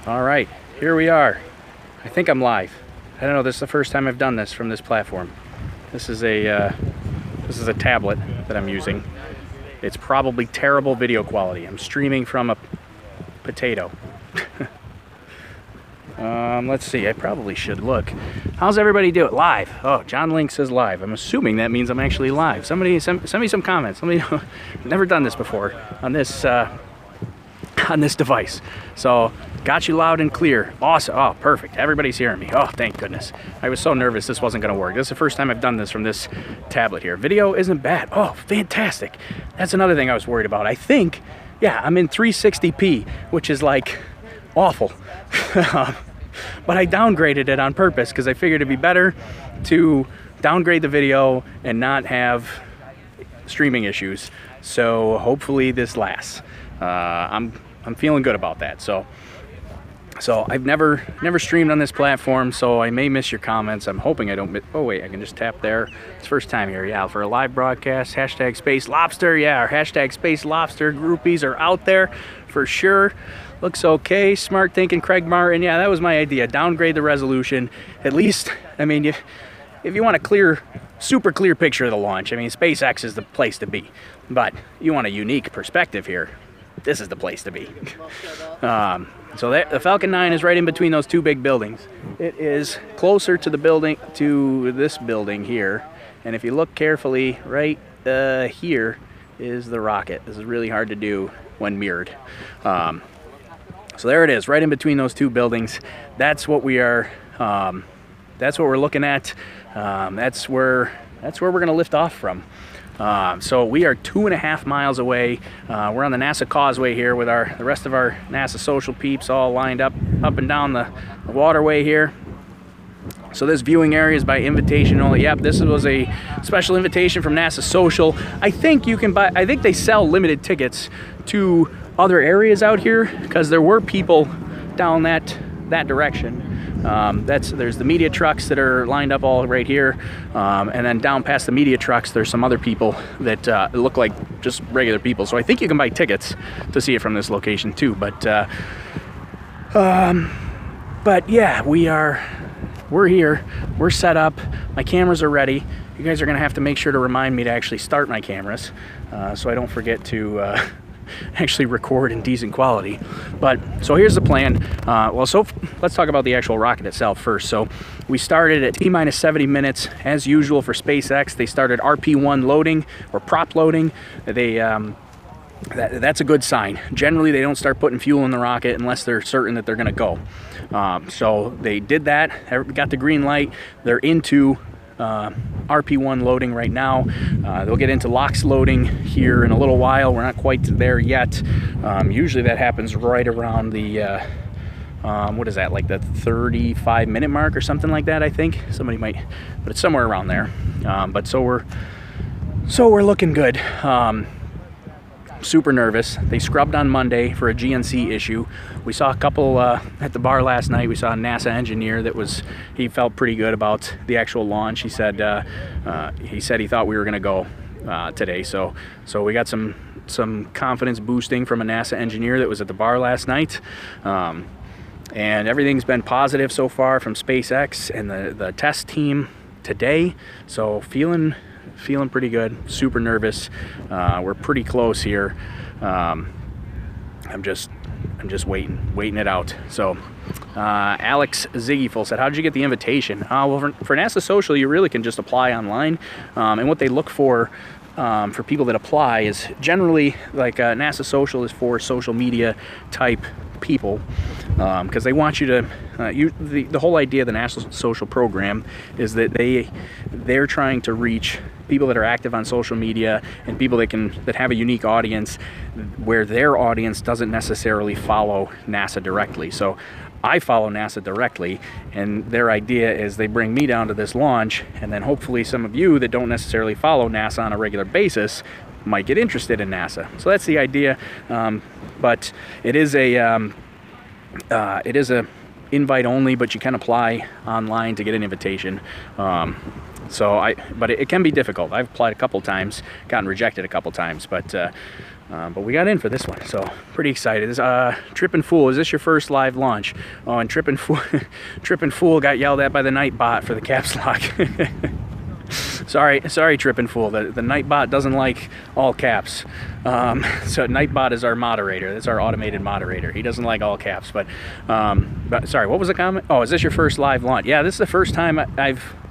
All right, here we are. I think I'm live. I don't know, this is the first time I've done this from this platform. This is a tablet that I'm using. It's probably terrible video quality. I'm streaming from a potato. Let's see, I probably should look. How's everybody doing? Live. Oh, John Link says live. I'm assuming that means I'm actually live. Somebody send me some comments. Let me know. Never done this before on this device. So, got you loud and clear. Awesome. Oh, perfect. Everybody's hearing me. Oh, thank goodness. I was so nervous this wasn't going to work. This is the first time I've done this from this tablet here. Video isn't bad. Oh, fantastic. That's another thing I was worried about. I think, yeah, I'm in 360p, which is like awful. But I downgraded it on purpose because I figured it'd be better to downgrade the video and not have streaming issues. So hopefully this lasts. I'm feeling good about that. So I've never streamed on this platform, so I may miss your comments. I'm hoping I don't miss. Oh wait, I can just tap there. It's first time here. Yeah, for a live broadcast. Hashtag Space Lobster. Yeah, our hashtag Space Lobster groupies are out there for sure. Looks okay. Smart thinking, Craig Martin. Yeah, that was my idea. Downgrade the resolution. At least, I mean, if you want a super clear picture of the launch, I mean, SpaceX is the place to be. But you want a unique perspective here, this is the place to be. So the Falcon 9 is right in between those two big buildings. It is closer to the building, to this building here. And if you look carefully, right here is the rocket. This is really hard to do when mirrored. So there it is, right in between those two buildings. That's what we are. That's what we're looking at. That's where we're going to lift off from. So we are 2.5 miles away. We're on the NASA Causeway here with the rest of our NASA social peeps all lined up and down the waterway here. So this viewing area is by invitation only. Yep, this was a special invitation from NASA Social. I think you can buy. I think they sell limited tickets to other areas out here because there were people down that direction. There's the media trucks that are lined up all right here, and then down past the media trucks there's some other people that look like just regular people. So I think you can buy tickets to see it from this location too. But yeah, we're here, we're set up, my cameras are ready. You guys are gonna have to make sure to remind me to actually start my cameras so I don't forget to actually record in decent quality. But so here's the plan. So let's talk about the actual rocket itself first. So we started at T-minus 70 minutes as usual for SpaceX. They started RP1 loading or prop loading. That's a good sign. Generally they don't start putting fuel in the rocket unless they're certain that they're gonna go. So they did that, got the green light. They're into RP1 loading right now. They'll get into LOX loading here in a little while. We're not quite there yet. Usually that happens right around the what is that, like the 35-minute mark or something like that, I think. Somebody might, but it's somewhere around there. But so we're looking good. Super nervous. They scrubbed on Monday for a GNC issue. We saw a couple at the bar last night. We saw a NASA engineer he felt pretty good about the actual launch. He said he thought we were going to go today. So we got some confidence boosting from a NASA engineer that was at the bar last night. And everything's been positive so far from SpaceX and the TESS team today. So feeling pretty good. Super nervous. We're pretty close here. I'm just waiting it out. So Alex Ziggyful said, how did you get the invitation? Well, for NASA Social you really can just apply online, and what they look for people that apply is generally like NASA Social is for social media type people, because they want you to the whole idea of the NASA Social program is that they're trying to reach people that are active on social media and people that have a unique audience where their audience doesn't necessarily follow NASA directly. So I follow NASA directly, and their idea is they bring me down to this launch, and then hopefully some of you that don't necessarily follow NASA on a regular basis might get interested in NASA. So that's the idea. But it is a invite only, but you can apply online to get an invitation. But it can be difficult. I've applied a couple times, gotten rejected a couple times, but But we got in for this one, so pretty excited. This, Trip and Fool, is this your first live launch? Oh, and Trip and Fool, Trip and Fool got yelled at by the Nightbot for the caps lock. sorry, Trip and Fool. The Nightbot doesn't like all caps. So Nightbot is our moderator. That's our automated moderator. He doesn't like all caps. But sorry, what was the comment? Oh, is this your first live launch? Yeah, this is the first time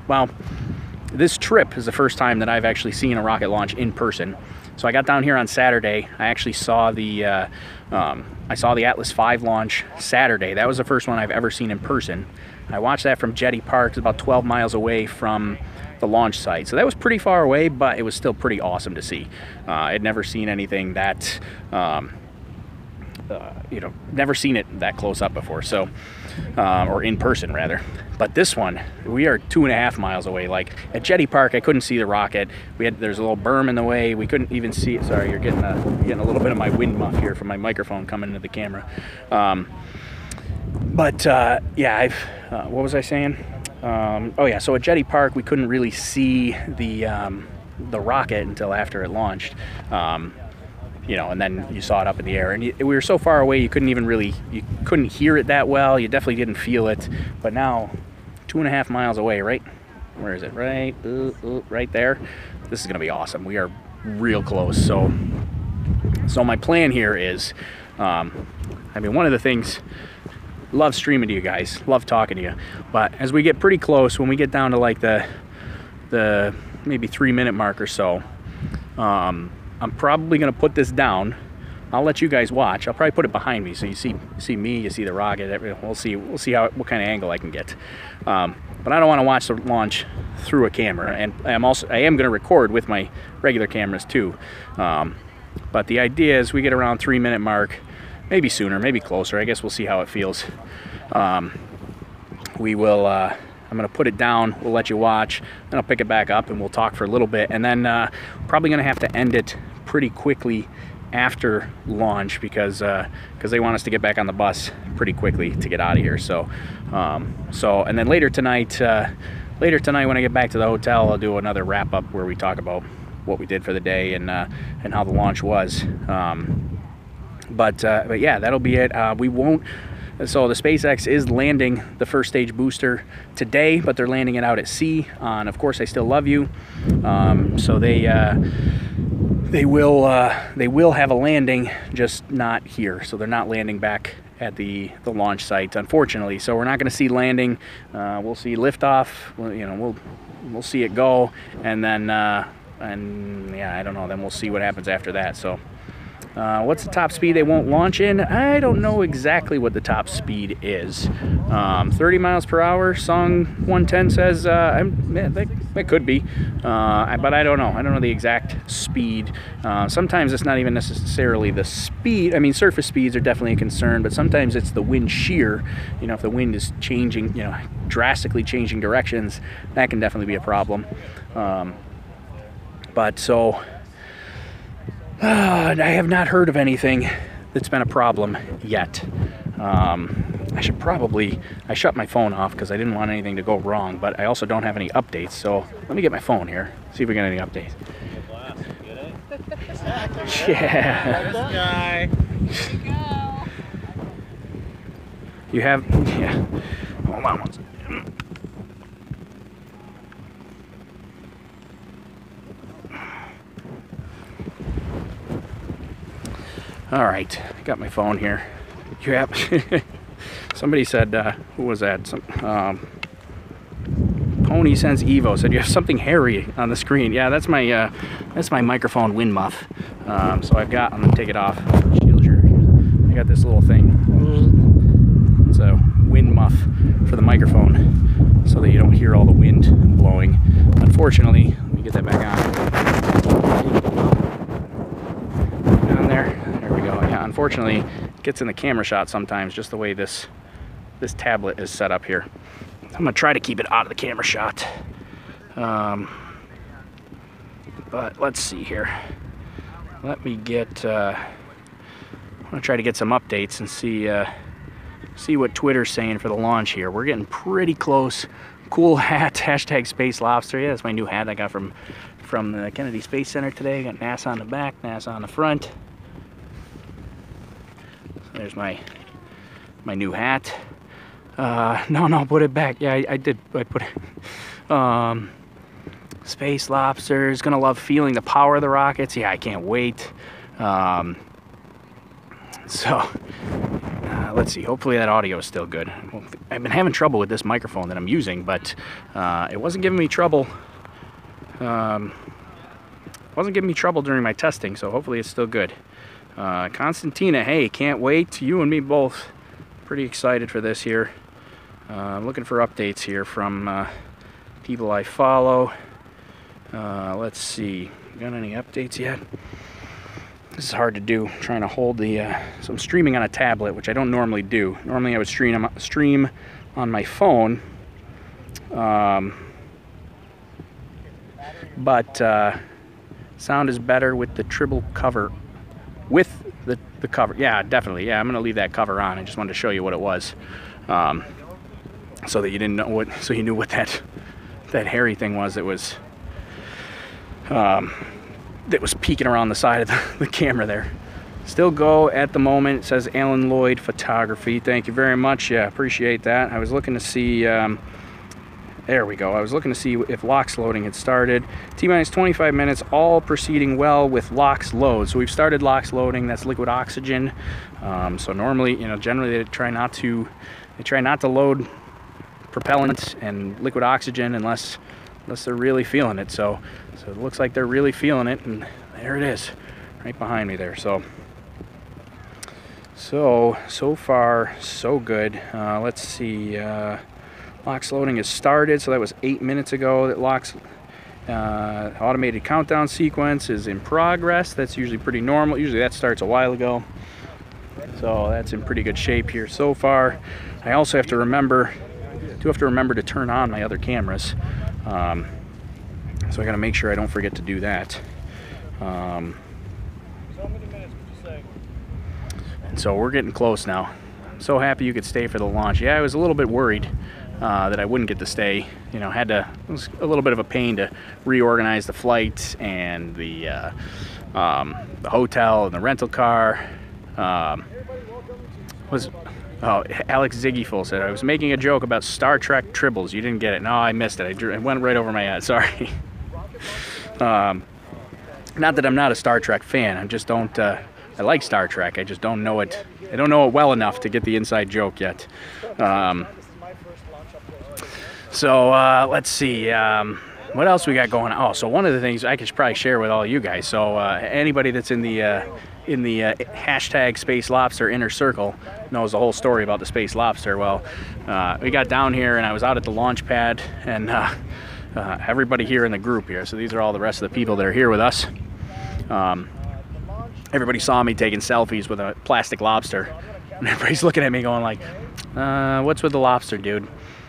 well, this trip is the first time that I've actually seen a rocket launch in person. So I got down here on Saturday. I actually saw the Atlas V launch Saturday. That was the first one I've ever seen in person. I watched that from Jetty Park. It's about 12 miles away from the launch site. So that was pretty far away, but it was still pretty awesome to see. I'd never seen anything that, you know, never seen it that close up before. So, or in person rather. But this one, we are 2.5 miles away. Like at Jetty Park, I couldn't see the rocket. There's a little berm in the way. We couldn't even see it. Sorry, you're getting a little bit of my wind muff here from my microphone coming into the camera. Yeah, what was I saying? Oh yeah, so at Jetty Park, we couldn't really see the rocket until after it launched. You know, and then you saw it up in the air, and we were so far away you couldn't hear it that well. You definitely didn't feel it. But now, 2.5 miles away, right? Where is it? Right there. This is gonna be awesome. We are real close. So my plan here is, I mean, one of the things, love streaming to you guys, love talking to you, but as we get pretty close, when we get down to like the maybe 3-minute mark or so, I'm probably gonna put this down. I'll let you guys watch. I'll probably put it behind me so you see me, you see the rocket. We'll see what kind of angle I can get. But I don't want to watch the launch through a camera, and I am going to record with my regular cameras too. But the idea is we get around 3-minute mark, maybe sooner, maybe closer. I guess we'll see how it feels. We will. I'm going to put it down, we'll let you watch, then I'll pick it back up and we'll talk for a little bit, and then probably going to have to end it pretty quickly after launch because they want us to get back on the bus pretty quickly to get out of here. So and then later tonight when I get back to the hotel, I'll do another wrap up where we talk about what we did for the day and how the launch was. But yeah, that'll be it. We won't. So the SpaceX is landing the first stage booster today, but they're landing it out at sea on, of course, I Still Love You. So they will have a landing, just not here. So they're not landing back at the launch site, unfortunately. So we're not going to see landing. We'll see liftoff. You know, we'll see it go, and then and yeah, I don't know. Then we'll see what happens after that. So. What's the top speed they won't launch in? I don't know exactly what the top speed is. 30 miles per hour, Song 110 says, that could be, but I don't know. I don't know the exact speed. Sometimes it's not even necessarily the speed. I mean, surface speeds are definitely a concern, but sometimes it's the wind shear. You know, if the wind is changing, you know, drastically changing directions, that can definitely be a problem. But so... I have not heard of anything that's been a problem yet. I shut my phone off because I didn't want anything to go wrong, but I also don't have any updates. So let me get my phone here, see if we get any updates. Yeah. This guy. There you go. You have, yeah. Hold on one second. All right, I got my phone here. You have somebody said, who was that? Pony Sense Evo said you have something hairy on the screen. Yeah, that's my microphone wind muff. So I'm gonna take it off. I got this little thing. It's a wind muff for the microphone, so that you don't hear all the wind blowing. Unfortunately, let me get that back on there. Unfortunately, it gets in the camera shot sometimes, just the way this tablet is set up here. I'm gonna try to keep it out of the camera shot. But let's see here. Let me get. I'm gonna try to get some updates and see what Twitter's saying for the launch here. We're getting pretty close. Cool hat. Hashtag Space Lobster. Yeah, that's my new hat I got from the Kennedy Space Center today. Got NASA on the back, NASA on the front. There's my new hat. No, put it back. Yeah, I did. I put it. Space lobsters. Gonna love feeling the power of the rockets. Yeah, I can't wait. Let's see. Hopefully that audio is still good. I've been having trouble with this microphone that I'm using, but it wasn't giving me trouble. Wasn't giving me trouble during my testing, so hopefully it's still good. Constantina, hey, can't wait. You and me both. Pretty excited for this here. I'm looking for updates here from people I follow. Let's see. Got any updates yet? This is hard to do, trying to hold the... so I'm streaming on a tablet, which I don't normally do. Normally I would stream on my phone. But sound is better with the triple cover. With the cover. Yeah, definitely. Yeah, I'm going to leave that cover on. I just wanted to show you what it was. So that you didn't know what... So you knew what that hairy thing was. It was... that was peeking around the side of the camera there. Still go at the moment. It says Alan Lloyd Photography. Thank you very much. Yeah, appreciate that. I was looking to see... there we go. I was looking to see if LOX loading had started. T-minus 25 minutes, all proceeding well with LOX load. So we've started LOX loading. That's liquid oxygen. So normally, you know, generally they try not to load propellant and liquid oxygen unless they're really feeling it. So it looks like they're really feeling it, and there it is, right behind me there. So far so good. Let's see. LOX loading has started, so that was 8 minutes ago that LOX automated countdown sequence is in progress. That's usually pretty normal. Usually that starts a while ago. So that's in pretty good shape here so far. I also have to remember to turn on my other cameras. So I got to make sure I don't forget to do that. And so we're getting close now. I'm so happy you could stay for the launch. Yeah, I was a little bit worried that I wouldn't get to stay. You know, it was a little bit of a pain to reorganize the flight and the hotel and the rental car. Alex Ziggyful said, I was making a joke about Star Trek tribbles. You didn't get it. No, I missed it. It went right over my head. Sorry. Not that I'm not a Star Trek fan. I just don't... I like Star Trek. I just don't know it. I don't know it well enough to get the inside joke yet. Let's see. What else we got going on? Oh, so one of the things I could probably share with all you guys. So anybody that's in the hashtag Space Lobster inner circle knows the whole story about the Space Lobster. Well, we got down here and I was out at the launch pad, and everybody here in the group here. So these are all the rest of the people that are here with us. Everybody saw me taking selfies with a plastic lobster, and everybody's looking at me going like, what's with the lobster, dude?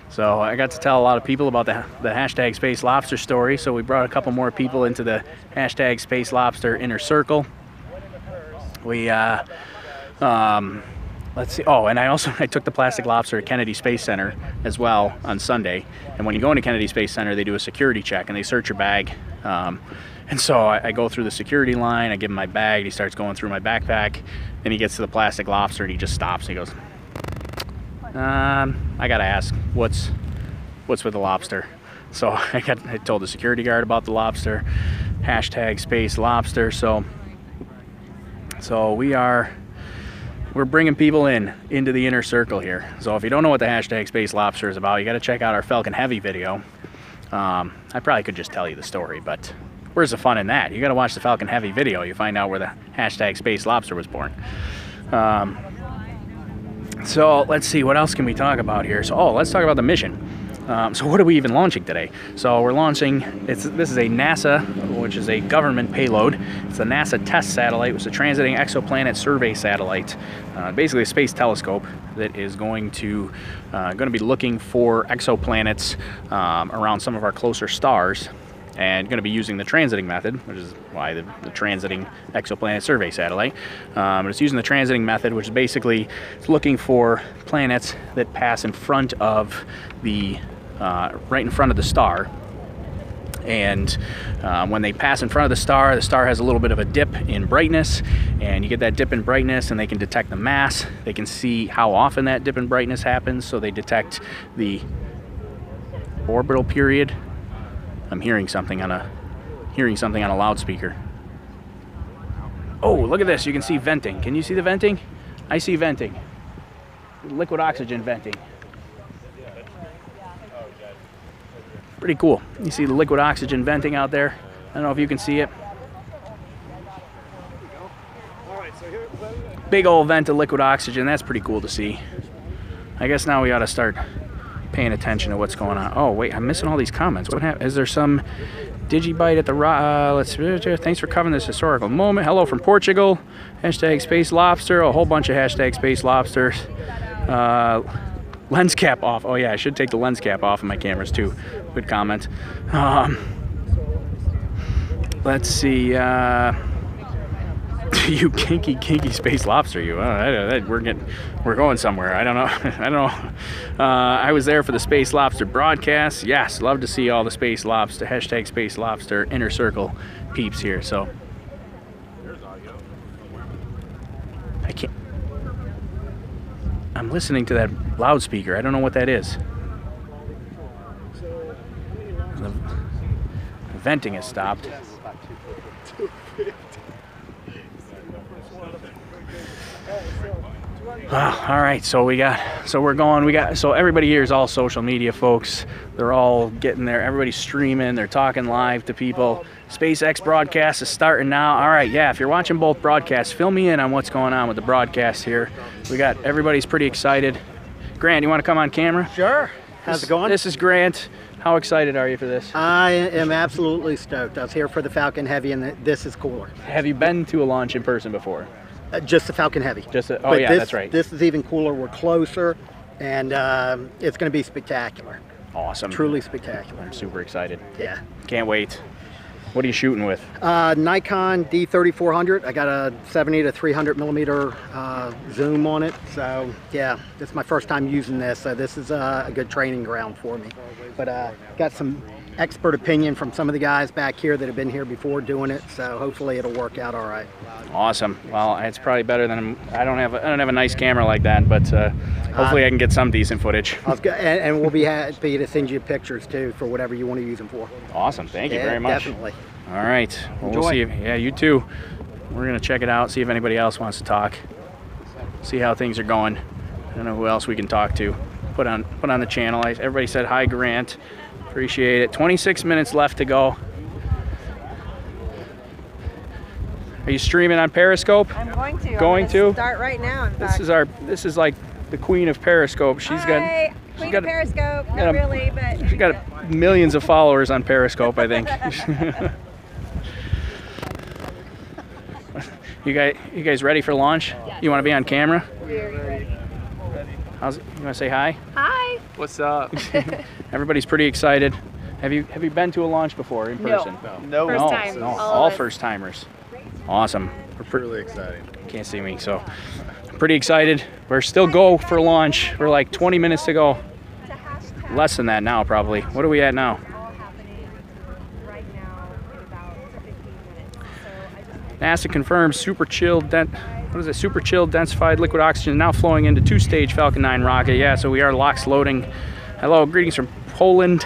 So I got to tell a lot of people about the hashtag Space Lobster story. So we brought a couple more people into the hashtag Space Lobster inner circle. We let's see. Oh, and I took the plastic lobster at Kennedy Space Center as well on Sunday. And when you go into Kennedy Space Center, they do a security check and they search your bag. And so I go through the security line. I give him my bag. And he starts going through my backpack. Then he gets to the plastic lobster and he just stops. And he goes, I gotta ask, what's with the lobster? So I told the security guard about the lobster. Hashtag Space Lobster. So we're bringing people into the inner circle here. So if you don't know what the hashtag Space Lobster is about, you got to check out our Falcon Heavy video. I probably could just tell you the story, but where's the fun in that? You got to watch the Falcon Heavy video. You find out where the hashtag Space Lobster was born. So let's see, what else can we talk about here? So let's talk about the mission. So what are we even launching today? So we're launching, this is a NASA, which is a government payload. It's the NASA TESS satellite, which is a transiting exoplanet survey satellite. Basically a space telescope that is going to be looking for exoplanets around some of our closer stars, and going to be using the transiting method, which is why the transiting exoplanet survey satellite. But it's using the transiting method, which is basically it's looking for planets that pass in front of the right in front of the star, And when they pass in front of the star has a little bit of a dip in brightness, and you get that dip in brightness and they can detect the mass. They can see how often that dip in brightness happens, so they detect the orbital period. I'm hearing something on a loudspeaker. Oh, look at this. You can see venting. Can you see the venting? I see venting. Liquid oxygen venting. Pretty cool. You see the liquid oxygen venting out there. I don't know if you can see it. Big old vent of liquid oxygen. That's pretty cool to see. I guess now we ought to start paying attention to what's going on. Oh wait, I'm missing all these comments. What happened? Is there some digibite at the thanks for covering this historical moment. Hello from Portugal. Hashtag Space Lobster. A whole bunch of hashtag Space Lobsters. Lens cap off. Oh yeah, I should take the lens cap off of my cameras too. Good comment. Let's see. You kinky space lobster. You. We're going somewhere. I don't know. I don't know. I was there for the Space Lobster broadcast. Yes, love to see all the Space Lobster hashtag Space Lobster inner circle peeps here. So I can't. I'm listening to that loudspeaker. I don't know what that is. The venting has stopped. All right, so everybody here is all social media folks. They're all getting there. Everybody's streaming. They're talking live to people. SpaceX broadcast is starting now. All right, yeah, if you're watching both broadcasts, fill me in on what's going on with the broadcast here. Everybody's pretty excited. Grant, you want to come on camera? Sure. How's it going? This is Grant. How excited are you for this? I am absolutely stoked. I was here for the Falcon Heavy, and this is cooler. Have you been to a launch in person before? Just the Falcon Heavy. Oh yeah, that's right. This is even cooler. We're closer, and it's going to be spectacular. Awesome. Truly spectacular. I'm super excited. Yeah. Can't wait. What are you shooting with? Nikon D3400. I got a 70 to 300 millimeter zoom on it. So yeah, this is my first time using this. So this is a good training ground for me. But got some expert opinion from some of the guys back here that have been here before doing it. So hopefully it'll work out all right. Awesome. Well, it's probably better than I don't have a nice camera like that, but hopefully I can get some decent footage. And we'll be happy to send you pictures too for whatever you want to use them for. Awesome. Thank you very much. Definitely. All right. Well, we'll see. Yeah, you too. We're gonna check it out. See if anybody else wants to talk. See how things are going. I don't know who else we can talk to. Put on the channel. Everybody said hi, Grant. Appreciate it. 26 minutes left to go. Are you streaming on Periscope? I'm going to. Going to? Start right now. In fact. This is like the queen of Periscope. Queen of Periscope. Not really, but she's got millions of followers on Periscope, I think. You guys ready for launch? Yes. You want to be on camera? Very ready. You want to say hi? Hi. What's up? Everybody's pretty excited. Have you been to a launch before in person? No. First time. No. All first timers. Awesome. We're really excited. Can't see me, so I'm pretty excited. We're still go for launch. We're like 20 minutes to go. Less than that now, probably. What are we at now? NASA confirms super chilled densified liquid oxygen now flowing into two-stage Falcon 9 rocket. Yeah, so we are LOX loading. Hello, greetings from Poland.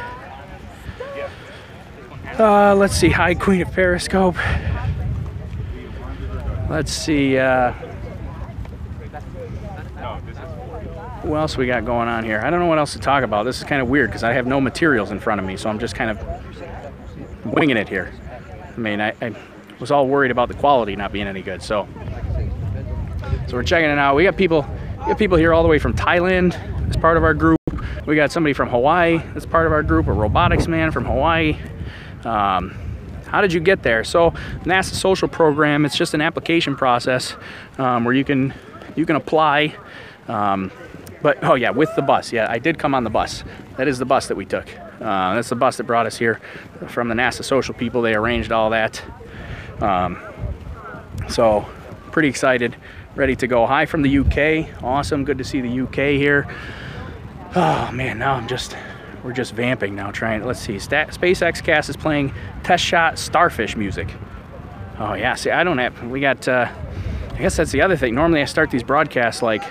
Let's see, hi, Queen of Periscope. Let's see, who else we got going on here? I don't know what else to talk about. This is kind of weird because I have no materials in front of me, so I'm just kind of winging it here. I mean, I was all worried about the quality not being any good, so we're checking it out. We got people here all the way from Thailand as part of our group. We got somebody from Hawaii that's part of our group, a robotics man from Hawaii. How did you get there? So NASA social program, it's just an application process where you can apply. But oh yeah, with the bus. Yeah, I did come on the bus. That is the bus that we took. That's the bus that brought us here from the NASA social people. They arranged all that. So pretty excited, ready to go. Hi from the UK. Awesome, good to see the UK here. Oh man, now I'm just we're just vamping now, trying. Let's see. SpaceX Cast is playing test shot starfish music. Oh yeah. See, I don't have. We got. I guess that's the other thing. Normally I start these broadcasts like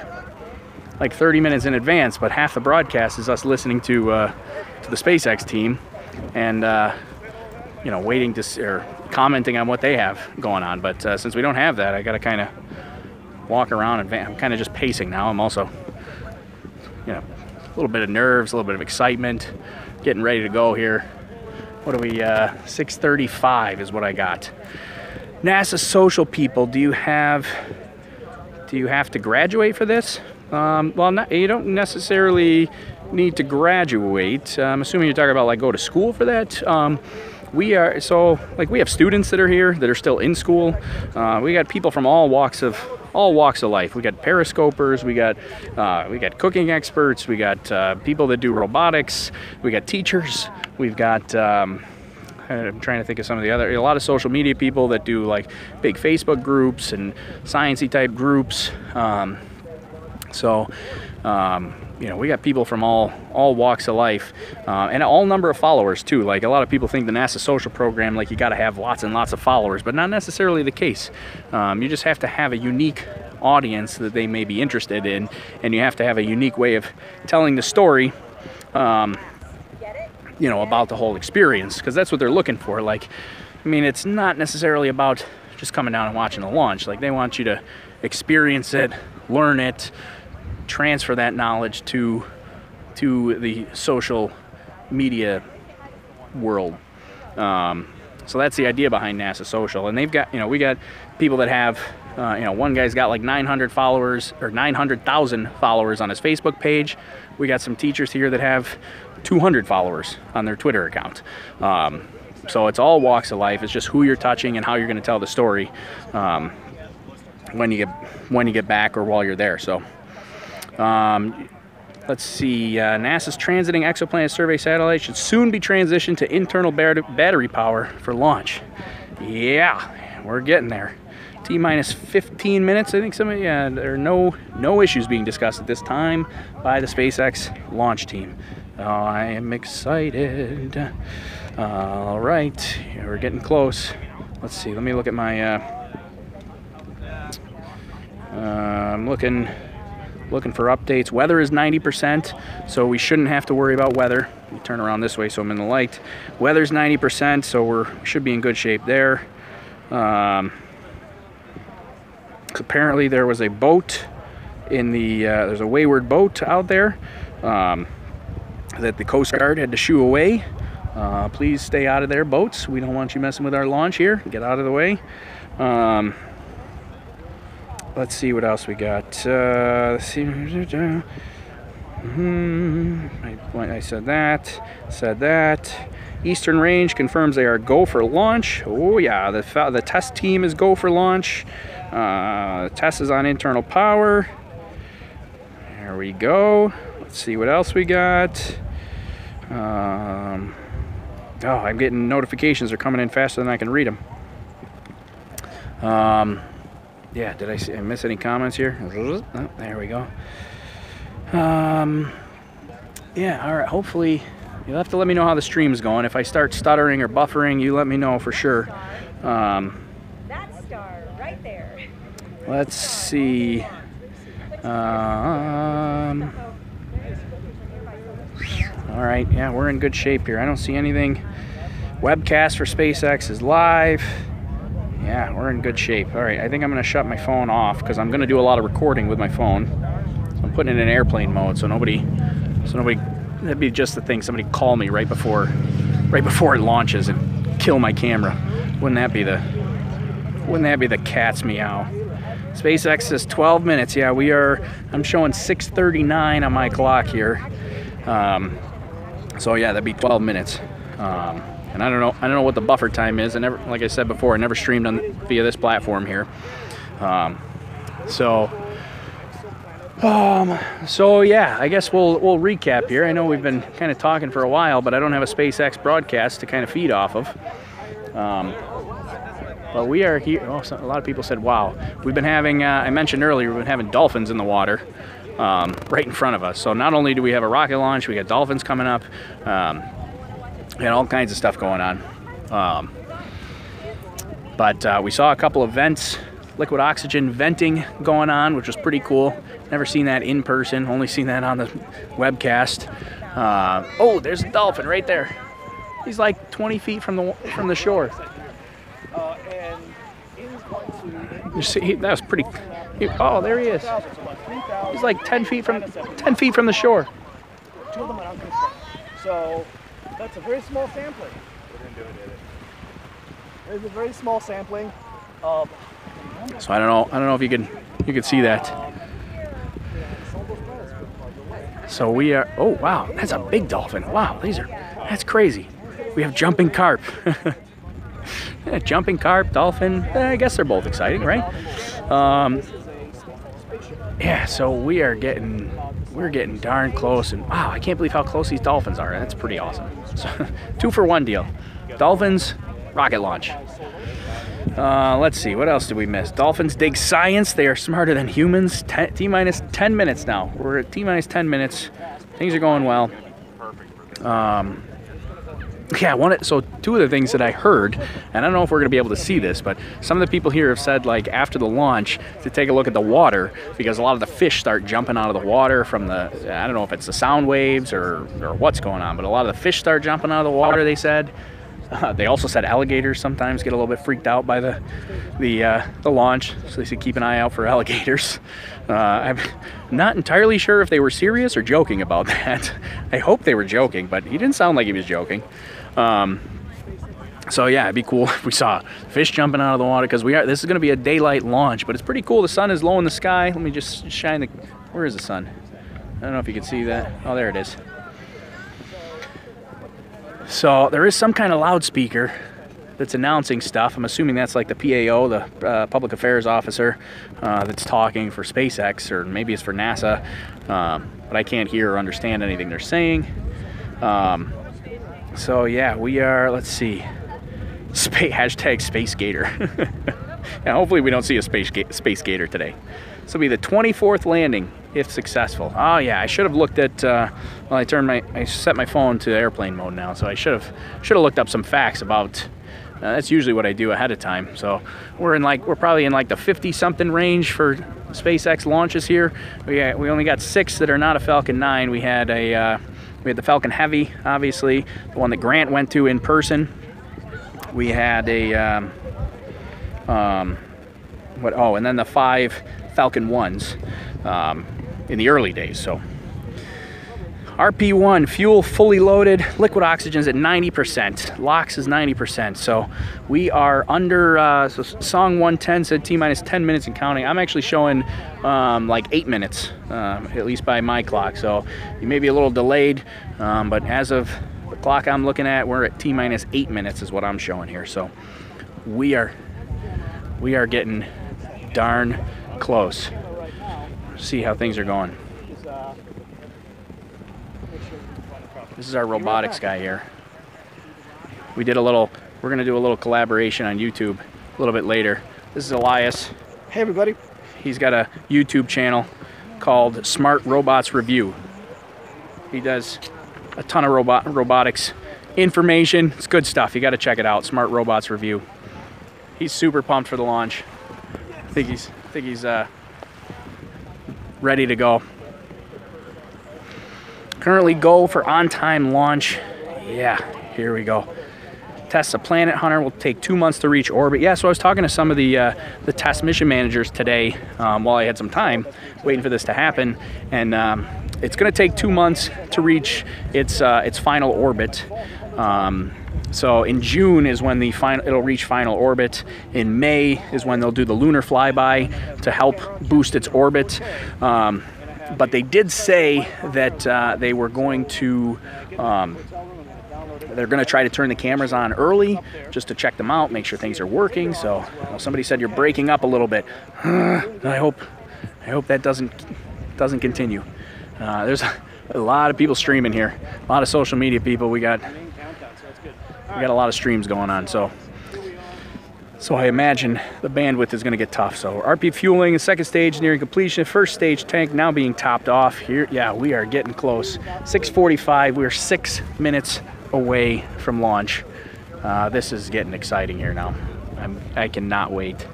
30 minutes in advance, but half the broadcast is us listening to the SpaceX team and you know, waiting to or commenting on what they have going on. But since we don't have that, I got to kind of walk around and I'm kind of just pacing now. I'm also, you know, a little bit of nerves, a little bit of excitement, getting ready to go here. What are we? 6:35 is what I got. NASA social people, do you have to graduate for this? Well, you don't necessarily need to graduate. I'm assuming you're talking about like go to school for that. We have students that are here that are still in school. We got people from all walks of life. We got periscopers, we got cooking experts, we got people that do robotics, we got teachers, we've got I'm trying to think of some of the other, a lot of social media people that do like big Facebook groups and sciencey type groups. You know, we got people from all walks of life and all number of followers too. Like a lot of people think the NASA social program, like you got to have lots and lots of followers, but not necessarily the case. You just have to have a unique audience that they may be interested in, and you have to have a unique way of telling the story. You know, about the whole experience, because that's what they're looking for. Like, I mean, it's not necessarily about just coming down and watching the launch. Like, they want you to experience it, learn it, transfer that knowledge to the social media world. So that's the idea behind NASA Social. And they've got, you know, we got people that have, you know, one guy's got like 900 followers or 900,000 followers on his Facebook page. We got some teachers here that have 200 followers on their Twitter account. So it's all walks of life. It's just who you're touching and how you're going to tell the story when you get back or while you're there. So let's see. NASA's transiting exoplanet survey satellite should soon be transitioned to internal battery power for launch. Yeah, we're getting there. T-minus 15 minutes. I think there are no issues being discussed at this time by the SpaceX launch team. Oh, I am excited. All right, we're getting close. Let's see. Let me look at my. I'm looking for updates. Weather is 90%, so we shouldn't have to worry about weather. Let me turn around this way so I'm in the light. Weather's 90%, so we should be in good shape there. Apparently there was a boat in the. There's a wayward boat out there. That the Coast Guard had to shoo away. Please stay out of there, boats. We don't want you messing with our launch here. Get out of the way. Let's see what else we got. Let's see. I said that. Eastern Range confirms they are go for launch. Oh yeah, the TESS team is go for launch. TESS is on internal power. There we go. Let's see what else we got. Oh, I'm getting notifications are coming in faster than I can read them. Yeah, did I miss any comments here? Oh, there we go. Yeah, all right. Hopefully, you'll have to let me know how the stream's going. If I start stuttering or buffering, you let me know for sure. That star right there. Let's see. All right, yeah, we're in good shape here. I don't see anything. Webcast for SpaceX is live. Yeah, we're in good shape. All right, I think I'm going to shut my phone off because I'm going to do a lot of recording with my phone. So I'm putting it in airplane mode, so nobody, that'd be just the thing. Somebody call me right before it launches and kill my camera. Wouldn't that be the cat's meow? SpaceX says 12 minutes. Yeah, we are. I'm showing 6:39 on my clock here. So yeah, that'd be 12 minutes. And I don't know what the buffer time is. Like I said before, I never streamed via this platform here. So yeah, I guess we'll recap here. I know we've been kind of talking for a while, but I don't have a SpaceX broadcast to kind of feed off of. But we are here. Oh, a lot of people said, wow. We've been having, I mentioned earlier, we've been having dolphins in the water. right in front of us. So not only do we have a rocket launch, we got dolphins coming up, and all kinds of stuff going on. But we saw a couple of vents, liquid oxygen venting going on, which was pretty cool. Never seen that in person, only seen that on the webcast. Oh, there's a dolphin right there. He's like 20 feet from the shore. You see, that was pretty. Oh, there he is. He's like 10 feet from the shore. Two of them are unconstrained. So that's a very small sampling. There's a very small sampling of. So I don't know if you can see that. So we are. Oh wow, that's a big dolphin. Wow, that's crazy. We have jumping carp. Yeah, jumping carp, dolphin. I guess they're both exciting, right? Yeah. So we're getting darn close, and wow, I can't believe how close these dolphins are. That's pretty awesome. So 2-for-1 deal. Dolphins, rocket launch. Let's see, what else did we miss? Dolphins dig science. They are smarter than humans. T-minus 10 minutes now. We're at T-minus 10 minutes. Things are going well. Yeah, so two of the things that I heard, and I don't know if we're going to be able to see this, but some of the people here have said, like, after the launch to take a look at the water, because a lot of the fish start jumping out of the water from the, I don't know if it's the sound waves or what's going on, but a lot of the fish start jumping out of the water, they said. They also said alligators sometimes get a little bit freaked out by the launch, so they said keep an eye out for alligators. I'm not entirely sure if they were serious or joking about that. I hope they were joking, but he didn't sound like he was joking. So yeah, it'd be cool if we saw fish jumping out of the water, because this is going to be a daylight launch, but it's pretty cool. The sun is low in the sky. Let me just shine the. Where is the sun? I don't know if you can see that. Oh, there it is. So there is some kind of loudspeaker that's announcing stuff. I'm assuming that's like the PAO, the public affairs officer, that's talking for SpaceX, or maybe it's for NASA, but I can't hear or understand anything they're saying. So yeah, we are, let's see, hashtag Space Gator. Yeah, hopefully we don't see a Space Gator today. This will be the 24th landing, if successful. Oh yeah, I should have looked at, well, I set my phone to airplane mode now, so I should have looked up some facts about, that's usually what I do ahead of time. So we're probably in like the 50-something range for SpaceX launches here. We only got 6 that are not a Falcon 9. We had the Falcon Heavy, obviously, the one that Grant went to in person. We had and then the 5 Falcon 1s in the early days. So RP1, fuel fully loaded, liquid oxygen is at 90%, LOX is 90%. So we are under, so Song 110 said T-minus 10 minutes and counting. I'm actually showing like 8 minutes, at least by my clock. So you may be a little delayed, but as of the clock I'm looking at, we're at T-minus 8 minutes is what I'm showing here. So we are getting darn close. See how things are going. This is our robotics guy here. We're gonna do a little collaboration on YouTube a little bit later. This is Elias. Hey everybody. He's got a YouTube channel called Smart Robots Review. He does a ton of robotics information. It's good stuff. You gotta check it out, Smart Robots Review. He's super pumped for the launch. I think he's ready to go. Currently go for on-time launch. Yeah, here we go. TESS, a planet hunter, will take 2 months to reach orbit. Yeah, so I was talking to some of the TESS mission managers today while I had some time waiting for this to happen, and it's going to take 2 months to reach its final orbit. So in June is when it'll reach final orbit. In May is when they'll do the lunar flyby to help boost its orbit. But they did say that they were going to, they're going to try to turn the cameras on early just to check them out, make sure things are working. So somebody said you're breaking up a little bit. I hope that doesn't continue. There's a lot of people streaming here, a lot of social media people. We got a lot of streams going on. So So I imagine the bandwidth is going to get tough. So RP fueling, the second stage nearing completion. First stage tank now being topped off here. Yeah, we are getting close. 6:45. We're 6 minutes away from launch. This is getting exciting here now. I cannot wait.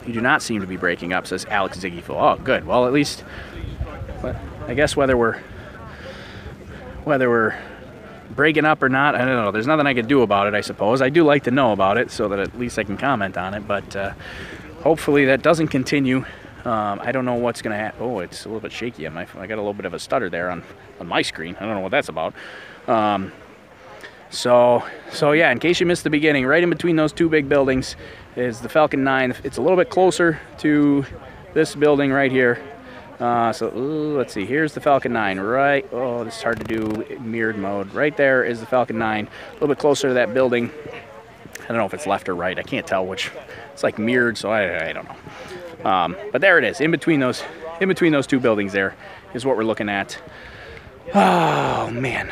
You do not seem to be breaking up, says Alex Ziggyful. Oh, good. Well, at least, I guess whether we're breaking up or not, I don't know. There's nothing I could do about it, I suppose. I do like to know about it so that at least I can comment on it, but hopefully that doesn't continue. I don't know what's going to happen. Oh, it's a little bit shaky. I got a little bit of a stutter there on my screen. I don't know what that's about. So yeah, in case you missed the beginning, right in between those two big buildings is the Falcon 9. It's a little bit closer to this building right here. Let's see, here's the Falcon 9, right? Oh, this is hard to do mirrored mode. Right there is the Falcon 9, a little bit closer to that building. I don't know if it's left or right. I can't tell which. It's like mirrored, so I don't know. But there it is, in between those two buildings there is what we're looking at. Oh, man.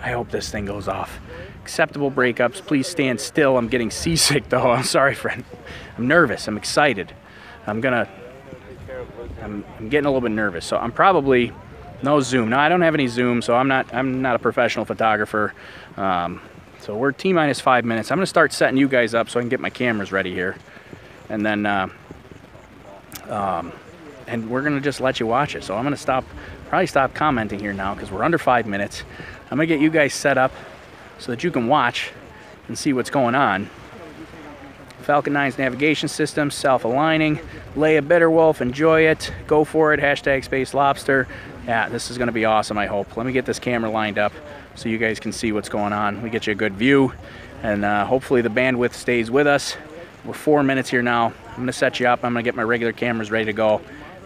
I hope this thing goes off. Acceptable breakups. Please stand still. I'm getting seasick, though. I'm sorry, friend. I'm nervous. I'm excited. I'm getting a little bit nervous. So I'm probably no zoom. No, I don't have any zoom, so I'm not a professional photographer. So we're T-minus 5 minutes. I'm going to start setting you guys up so I can get my cameras ready here, and then and we're going to just let you watch it. So I'm going to probably stop commenting here now because we're under 5 minutes. I'm going to get you guys set up so that you can watch and see what's going on. Falcon 9's navigation system, self-aligning. Leia Bitterwolf, enjoy it. Go for it. Hashtag Space Lobster. Yeah, this is going to be awesome, I hope. Let me get this camera lined up so you guys can see what's going on. We get you a good view, and hopefully the bandwidth stays with us. We're 4 minutes here now. I'm going to set you up. I'm going to get my regular cameras ready to go,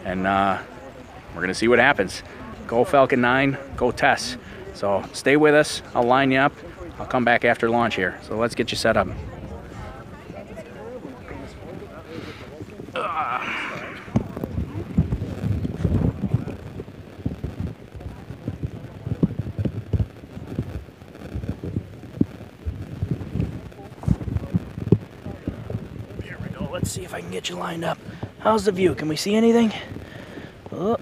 and we're going to see what happens. Go Falcon 9, go TESS. So stay with us. I'll line you up. I'll come back after launch here. So let's get you set up. There we go. Let's see if I can get you lined up. How's the view? Can we see anything? Oh,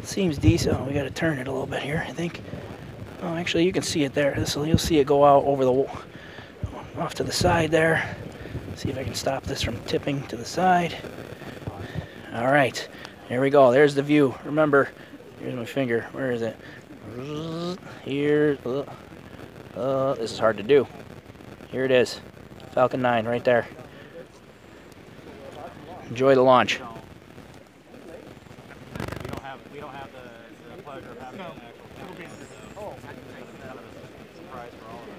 seems decent. We got to turn it a little bit here, I think. Oh, actually, you can see it there. You'll see it go out over off to the side there. See if I can stop this from tipping to the side. All right, there we go. There's the view. Remember, here's my finger. Where is it? Here. This is hard to do. Here it is. Falcon 9 right there. Enjoy the launch. We don't have the pleasure of having an actual surprise for all of us.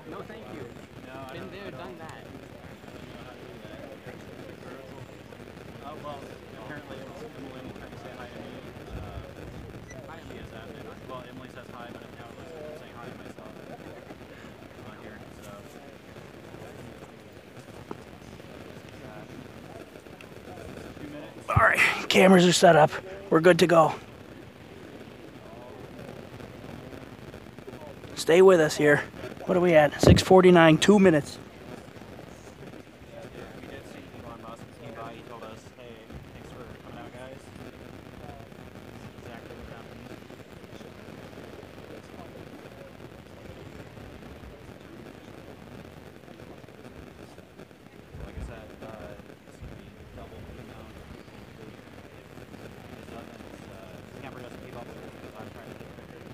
No, thank you. Been there, done that. Well, apparently Emily will have to say hi to me. Hi, Emily is that. Well, Emily says hi, but now I'm saying hi to myself on here. So, 2 minutes. All right, cameras are set up. We're good to go. Stay with us here. What are we at? 6:49, 2 minutes. We did see Elon Musk came by. He told us, "Hey, thanks for coming out, guys." This is exactly what happened. Like I said, it's gonna be double the amount. If it doesn't, the camera doesn't keep up with it because I'm trying to take pictures.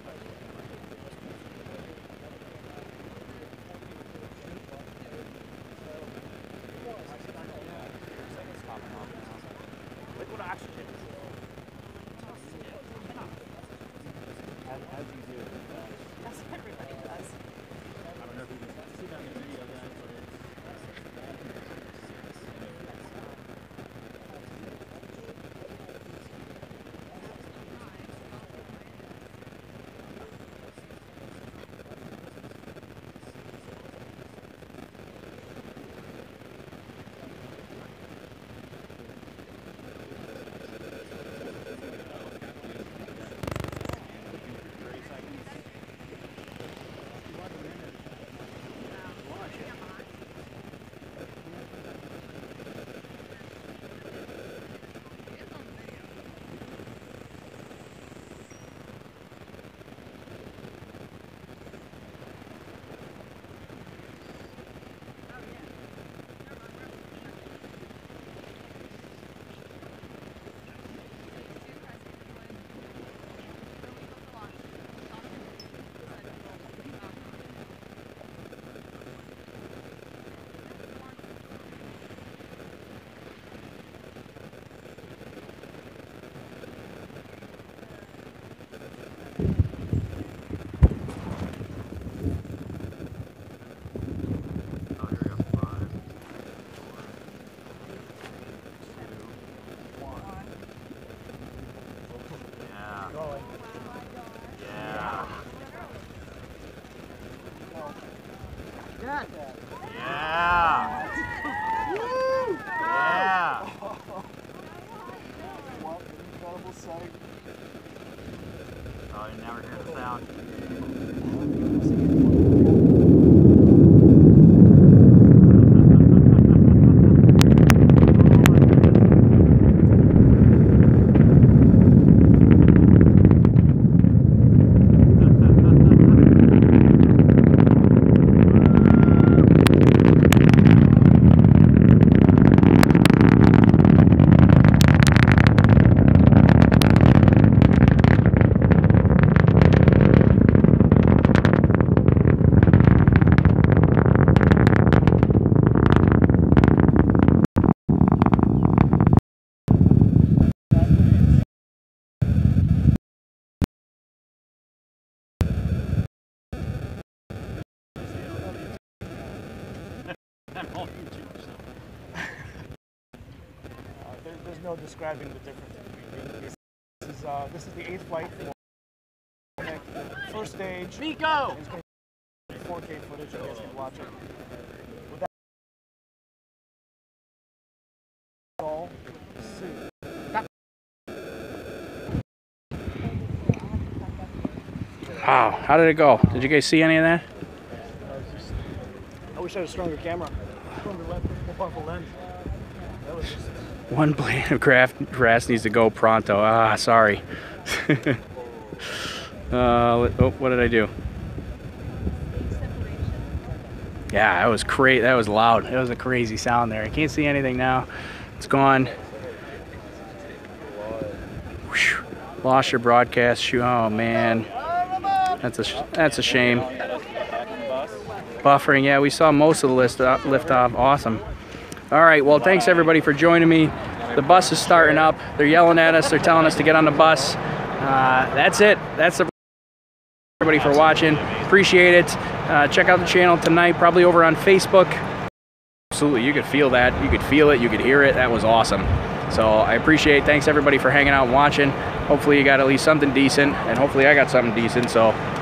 Yeah. Yeah. What an incredible sight. Oh, you never hear the sound. There's no describing the difference between these. This is the 8th flight for the first stage. Nico! It's going to be 4K footage. You guys can watch it. With that all, Wow, how did it go? Did you guys see any of that? I wish I had a stronger camera. Stronger lens, more powerful lens. That was just. One blade of grass needs to go pronto. Ah, sorry. What did I do? Yeah, that was crazy. That was loud. That was a crazy sound there. I can't see anything now. It's gone. Whew. Lost your broadcast. Oh man, that's a shame. Buffering. Yeah, we saw most of the lift off. Awesome. All right, well, thanks everybody for joining me. The bus is starting up. They're yelling at us. They're telling us to get on the bus. That's it. That's everybody for watching. Appreciate it. Check out the channel tonight, probably over on Facebook. Absolutely, you could feel that. You could feel it. You could hear it. That was awesome. So I appreciate it. Thanks everybody for hanging out and watching. Hopefully you got at least something decent, and hopefully I got something decent. So